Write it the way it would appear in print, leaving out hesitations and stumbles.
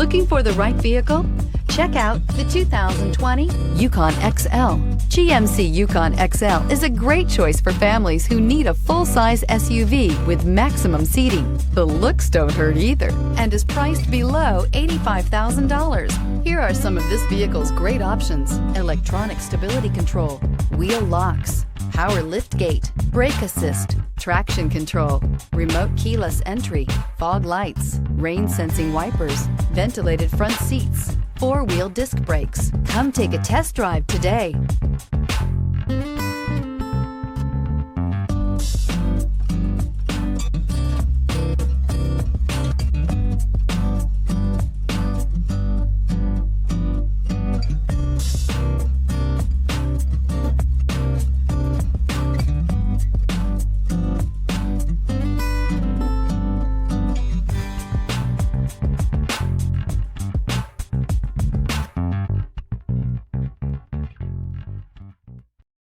Looking for the right vehicle? Check out the 2020 Yukon XL. GMC Yukon XL is a great choice for families who need a full-size SUV with maximum seating. The looks don't hurt either and is priced below $85,000. Here are some of this vehicle's great options: electronic stability control, wheel locks, power liftgate, brake assist, traction control, remote keyless entry, fog lights, rain sensing wipers, ventilated front seats, four-wheel disc brakes. Come take a test drive today.